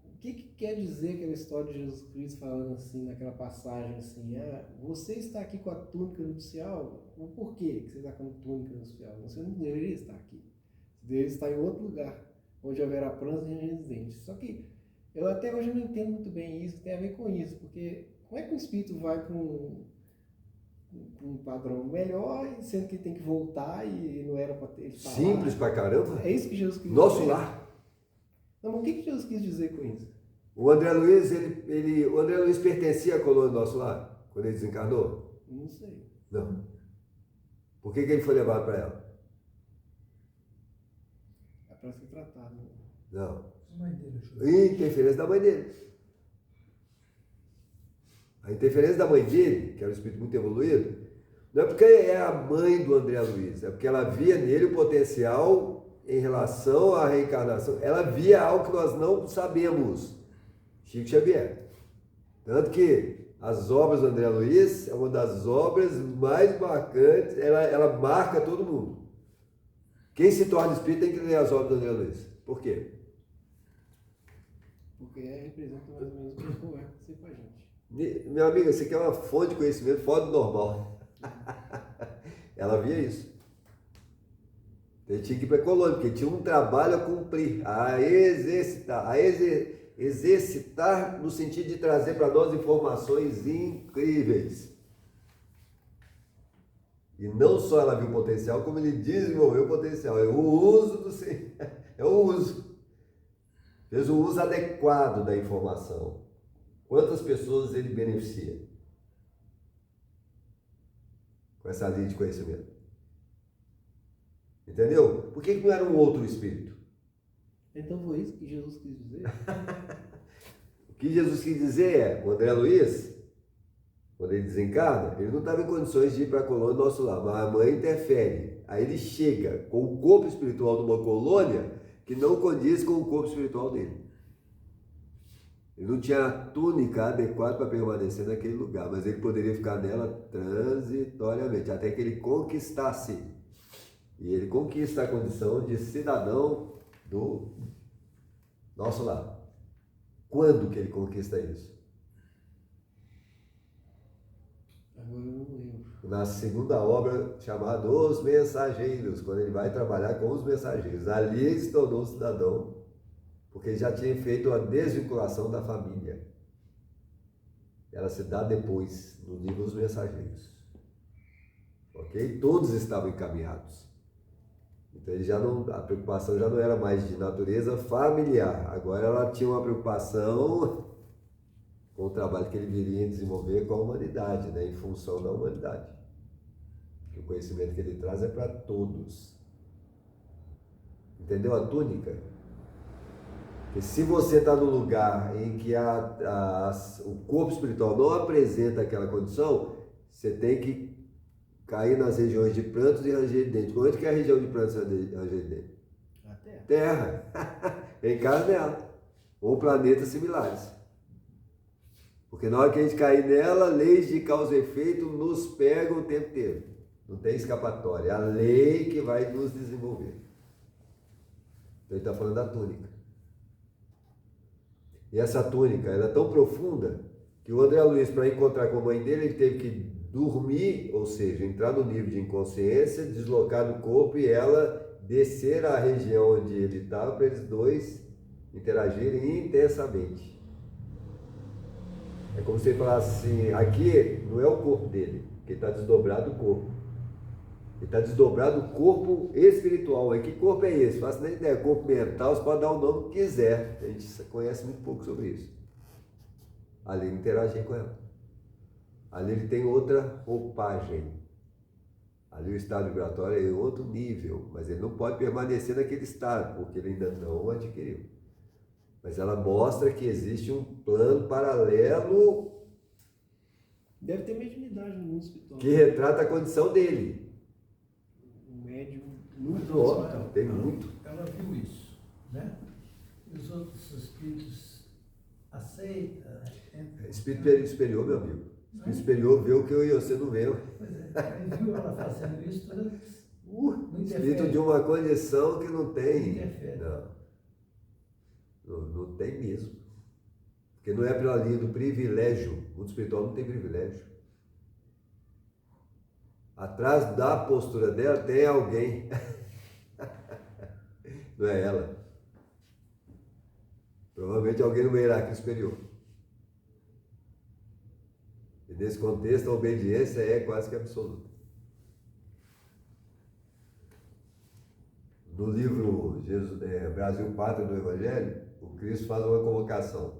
o que quer dizer aquela história de Jesus Cristo falando assim, naquela passagem assim, você está aqui com a túnica nupcial, por quê que você está com a túnica nupcial? Você não deveria estar aqui. Você deveria estar em outro lugar, onde haverá prantos e ranger de dentes. Só que eu até hoje não entendo muito bem isso, tem a ver com isso, porque como é que o espírito vai para um padrão melhor, sendo que tem que voltar e não era para ter falar? Simples pra caramba. É isso que Jesus quis Nosso dizer? lar. Não, mas o que Jesus quis dizer com isso? O André Luiz, o André Luiz pertencia à colônia do Nosso Lar, quando ele desencarnou? Não sei. Não. Por que ele foi levado para ela? É para ser tratado. Né? Não. Mãe dele, Interferência da mãe dele. A interferência da mãe dele, que era um espírito muito evoluído, não é porque é a mãe do André Luiz, é porque ela via nele o potencial em relação à reencarnação. Ela via algo que nós não sabemos. Chico Xavier. Tanto que as obras do André Luiz é uma das obras mais marcantes, ela marca todo mundo. Quem se torna espírita tem que ler as obras do André Luiz. Por quê? Porque representa mais ou menos o que conversa com a gente. Meu amigo, você quer uma fonte de conhecimento fora do normal. Ela via isso. Ele tinha que ir para a colônia, porque tinha um trabalho a cumprir, a exercitar, exercitar no sentido de trazer para nós informações incríveis. E não só ela viu o potencial, como ele desenvolveu o potencial. É o uso do Senhor, é o uso. Fez o uso adequado da informação. Quantas pessoas ele beneficia com essa linha de conhecimento? Entendeu? Por que não era um outro espírito? Então foi isso que Jesus quis dizer? O que Jesus quis dizer é, o André Luiz, quando ele desencarna, ele não estava em condições de ir para a colônia do Nosso Lar, mas a mãe interfere. Aí ele chega com o corpo espiritual de uma colônia que não condiz com o corpo espiritual dele. Ele não tinha a túnica adequada para permanecer naquele lugar, mas ele poderia ficar nela transitoriamente, até que ele conquistasse. E ele conquista a condição de cidadão do Nosso Lar. Quando que ele conquista isso? Agora eu não lembro. Na segunda obra chamada Os Mensageiros, quando ele vai trabalhar com os mensageiros. Ali ele se tornou cidadão, porque ele já tinha feito a desvinculação da família. Ela se dá depois, no livro dos mensageiros. Ok? Todos estavam encaminhados. Então ele já não, a preocupação já não era mais de natureza familiar. Agora ela tinha uma preocupação com o trabalho que ele viria a desenvolver com a humanidade, né? Em função da humanidade. Que o conhecimento que ele traz é para todos. Entendeu a túnica? Porque se você está no lugar em que o corpo espiritual não apresenta aquela condição, você tem que cair nas regiões de prantos e ranger de dentes. Onde que é a região de prantos e ranger de dentes? A Terra. Terra. Encarna nela. Ou planetas similares. Porque na hora que a gente cair nela, leis de causa e efeito nos pegam o tempo inteiro. Não tem escapatória. É a lei que vai nos desenvolver. Então ele está falando da túnica. E essa túnica, ela é tão profunda que o André Luiz, para encontrar com a mãe dele, ele teve que dormir, ou seja, entrar no nível de inconsciência, deslocar do corpo e ela descer à região onde ele estava para eles dois interagirem intensamente. É como se ele falasse assim, aqui não é o corpo dele, porque ele está desdobrado do corpo. Ele está desdobrado do corpo espiritual. E que corpo é esse? Faço nem ideia. Corpo mental, você pode dar o nome que quiser. A gente conhece muito pouco sobre isso. Ali ele interagir com ela. Ali ele tem outra roupagem. Ali o estado vibratório é outro nível, mas ele não pode permanecer naquele estado, porque ele ainda não o adquiriu. Mas ela mostra que existe um plano paralelo Deve ter mediunidade no mundo espiritual. que retrata a condição dele. Um médium muito Óbvio, tem muito. Ela viu isso, né? E os outros espíritos aceitam. Espírito superior, meu amigo. Espírito superior vê o que eu e você não vemos. Pois é, ele viu ela fazendo isso, tudo não Espírito interfere. de uma condição que não tem. Não interfere. Não tem mesmo. Porque não é pela linha do privilégio. O mundo espiritual não tem privilégio. Atrás da postura dela tem alguém. Não é ela. Provavelmente alguém numa hierarquia superior. E nesse contexto a obediência é quase que absoluta. No livro Brasil Pátria do Evangelho, o Cristo faz uma convocação.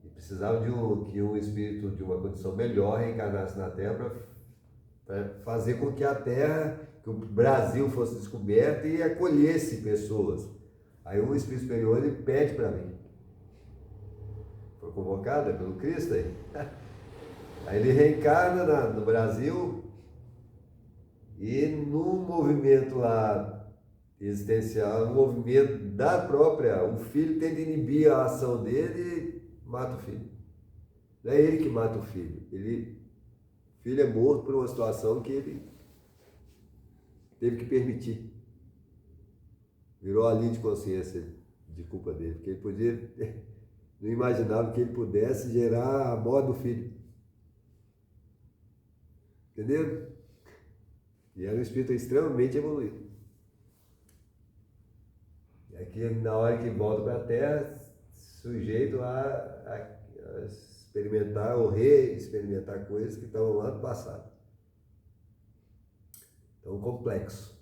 E precisava que um espírito de uma condição melhor reencarnasse na Terra para fazer com que a Terra, que o Brasil fosse descoberto e acolhesse pessoas. Aí um espírito superior ele pede para mim. Foi convocado pelo Cristo aí. Aí ele reencarna no Brasil e num movimento lá existencial, um movimento da própria, o filho tenta inibir a ação dele e mata o filho. Não é ele que mata o filho, o filho é morto por uma situação que ele teve que permitir. Virou a linha de consciência de culpa dele, porque ele podia, não imaginava que ele pudesse gerar a morte do filho. Entendeu? E era um espírito extremamente evoluído. É que na hora que volta para a Terra, sujeito a experimentar ou reexperimentar coisas que estavam lá no passado. Então, complexo.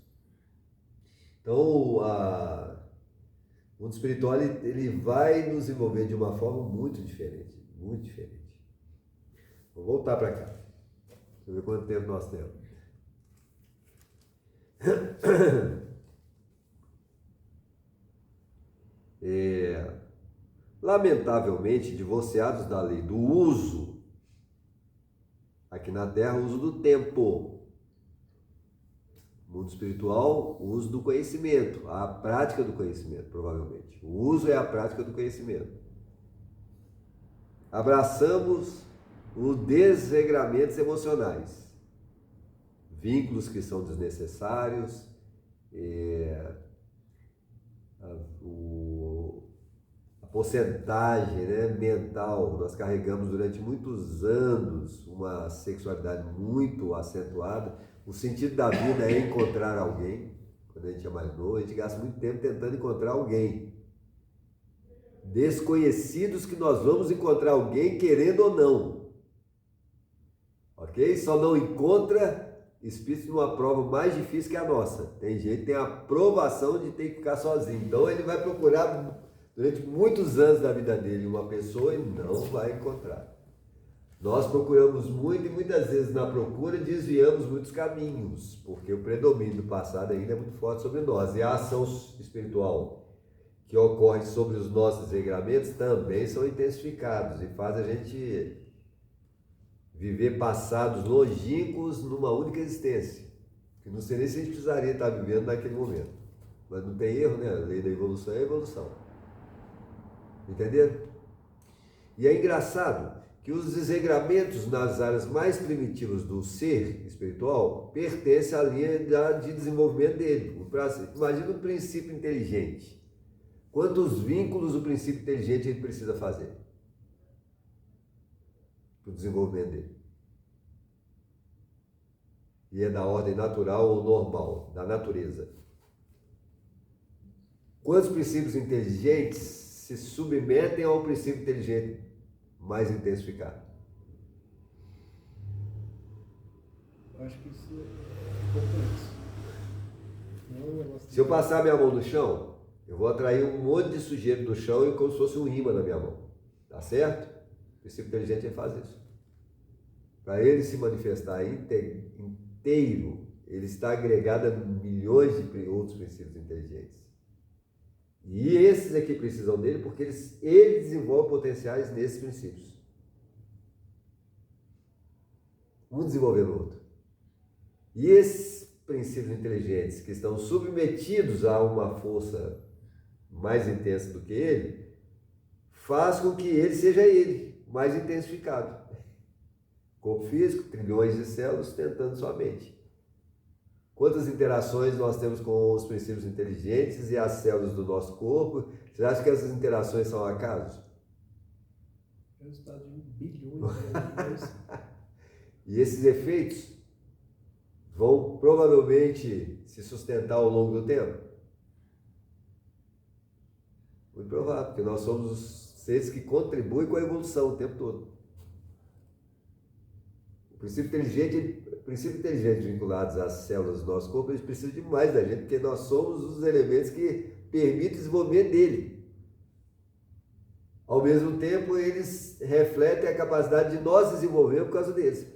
Então, o mundo espiritual ele vai nos envolver de uma forma muito diferente. Muito diferente. Vou voltar para cá. Deixa eu ver quanto tempo nós temos. Lamentavelmente, divorciados da lei do uso, aqui na Terra, o uso do tempo. Mundo espiritual, o uso do conhecimento, a prática do conhecimento, provavelmente. O uso é a prática do conhecimento. Abraçamos os desregramentos emocionais, vínculos que são desnecessários, a porcentagem, né, mental. Nós carregamos durante muitos anos uma sexualidade muito acentuada. O sentido da vida é encontrar alguém. Quando a gente é mais novo, a gente gasta muito tempo tentando encontrar alguém. Desconhecidos que nós vamos encontrar alguém querendo ou não. Ok? Só não encontra espírito numa prova mais difícil que a nossa. Tem gente que tem a aprovação de ter que ficar sozinho. Então ele vai procurar durante muitos anos da vida dele uma pessoa e não vai encontrar. Nós procuramos muito e muitas vezes na procura desviamos muitos caminhos, porque o predomínio do passado ainda é muito forte sobre nós. E a ação espiritual que ocorre sobre os nossos regramentos também são intensificados e faz a gente viver passados longínquos numa única existência, que não sei nem se a gente precisaria estar vivendo naquele momento. Mas não tem erro, né? A lei da evolução é a evolução. Entenderam? E é engraçado que os desregramentos nas áreas mais primitivas do ser espiritual pertencem à linha de desenvolvimento dele. Imagina um princípio inteligente. Quantos vínculos o princípio inteligente ele precisa fazer para o desenvolvimento dele? e é da ordem natural ou normal, da natureza. Quantos princípios inteligentes se submetem ao princípio inteligente mais intensificado? Eu acho que isso é complexo. Não é um negócio Se eu passar minha mão no chão, eu vou atrair um monte de sujeito do chão e como se fosse um imã na minha mão. Tá certo? O princípio inteligente ele faz isso. Para ele se manifestar inteiro, ele está agregado a milhões de outros princípios inteligentes. E esses aqui precisam dele porque ele desenvolve potenciais nesses princípios. Um desenvolvendo o outro. E esses princípios inteligentes que estão submetidos a uma força mais intensa do que ele, faz com que ele seja ele, mais intensificado. Corpo físico, trilhões de células tentando sua mente. Quantas interações nós temos com os princípios inteligentes e as células do nosso corpo? Você acha que essas interações são acaso? É o resultado de bilhões de anos. E esses efeitos vão provavelmente se sustentar ao longo do tempo? Muito provável, porque nós somos os seres que contribuem com a evolução o tempo todo. O princípio inteligente vinculados às células do nosso corpo, eles precisam demais da gente, porque nós somos os elementos que permitem o desenvolvimento dele. Ao mesmo tempo, eles refletem a capacidade de nós desenvolver por causa deles.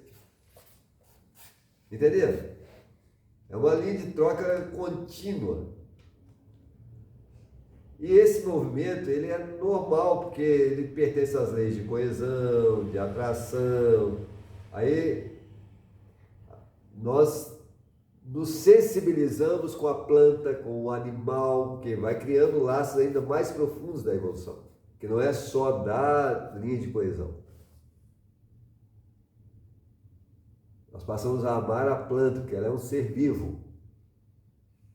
Entenderam? É uma linha de troca contínua. E esse movimento, ele é normal, porque ele pertence às leis de coesão, de atração. Aí, nós nos sensibilizamos com a planta, com o animal, que vai criando laços ainda mais profundos da evolução, que não é só da linha de coesão. Nós passamos a amar a planta, porque ela é um ser vivo.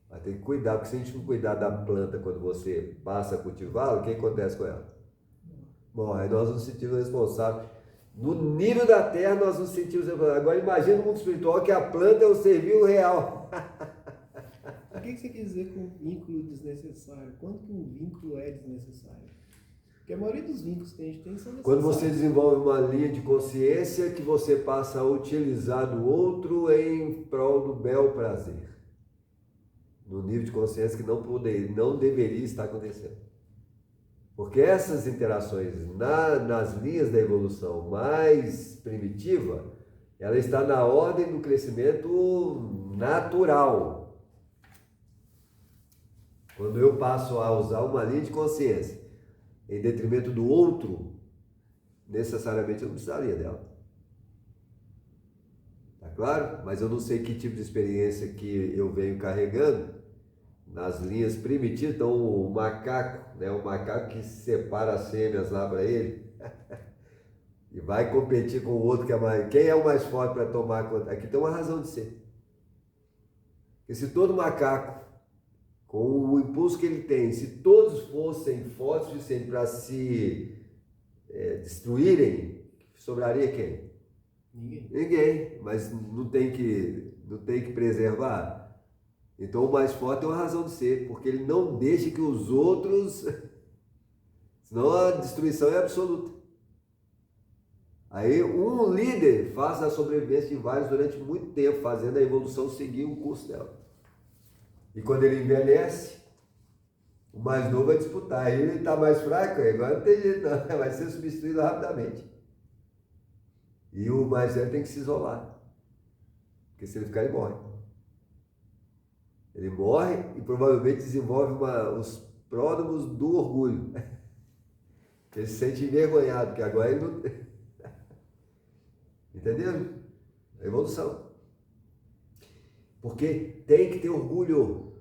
Mas tem que cuidar, porque se a gente não cuidar da planta quando você passa a cultivá-la, o que acontece com ela? Bom, aí nós nos sentimos responsáveis. No nível da terra nós nos sentimos responsáveis. Agora imagina o mundo espiritual que a planta é o ser vivo real. O que você quer dizer com vínculo desnecessário? Quanto que um vínculo é desnecessário? Porque a maioria dos vínculos que a gente tem são necessários. Quando você desenvolve uma linha de consciência que você passa a utilizar do outro em prol do bel prazer. No nível de consciência que não deveria estar acontecendo. Porque essas interações nas linhas da evolução mais primitiva, ela está na ordem do crescimento natural. Quando eu passo a usar uma linha de consciência em detrimento do outro, necessariamente eu não precisaria dela. Tá claro? Mas eu não sei que tipo de experiência que eu venho carregando nas linhas primitivas. Então o macaco, né? O macaco que separa as fêmeas lá para ele e vai competir com o outro que é mais... Quem é o mais forte para tomar conta? Aqui tem uma razão de ser. Porque se todo macaco, com o impulso que ele tem, se todos fossem fortes o suficiente para se destruírem, sobraria quem? Ninguém, mas não tem que preservar. Então o mais forte tem uma razão de ser, porque ele não deixa que os outros, senão a destruição é absoluta. Aí um líder faz a sobrevivência de vários durante muito tempo, fazendo a evolução seguir o curso dela. E quando ele envelhece, o mais novo vai disputar. Aí ele está mais fraco, agora não tem jeito não, vai ser substituído rapidamente. E o mais velho tem que se isolar, porque se ele ficar, ele morre. Ele morre e provavelmente desenvolve os pródromos do orgulho. Ele se sente envergonhado, porque agora ele não... Entendeu? É evolução. Porque tem que ter orgulho.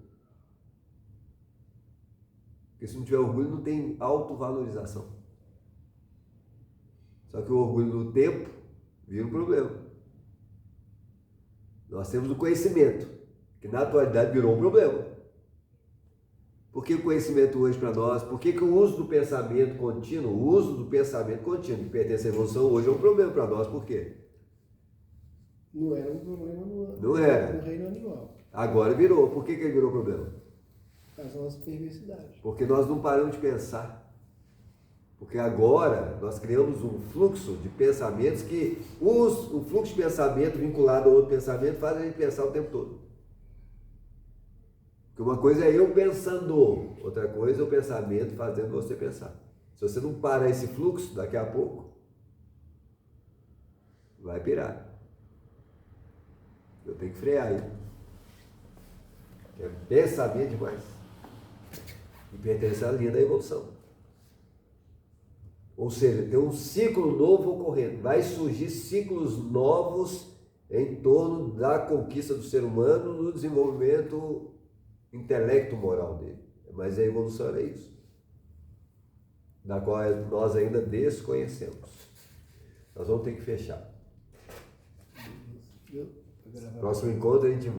Porque se não tiver orgulho, não tem autovalorização. Só que o orgulho no tempo vira um problema. Nós temos o conhecimento, que na atualidade virou um problema. Por que o conhecimento hoje para nós? Por que o uso do pensamento contínuo, que pertence à evolução, hoje é um problema para nós? Por quê? Não era um problema Não era. no reino animal. Agora virou. Por que ele virou problema? Por causa da nossa perversidade. Porque nós não paramos de pensar. Porque agora nós criamos um fluxo de pensamentos que o fluxo de pensamento vinculado a outro pensamento faz a gente pensar o tempo todo. Porque uma coisa é eu pensando, outra coisa é o pensamento fazendo você pensar. Se você não parar esse fluxo, daqui a pouco vai pirar. Eu tenho que frear aí. É pensamento demais. E pertence à linha da evolução. Ou seja, tem um ciclo novo ocorrendo. Vai surgir ciclos novos em torno da conquista do ser humano no desenvolvimento intelecto-moral dele. Mas a evolução era isso, da qual nós ainda desconhecemos. Nós vamos ter que fechar. Próximo encontro a gente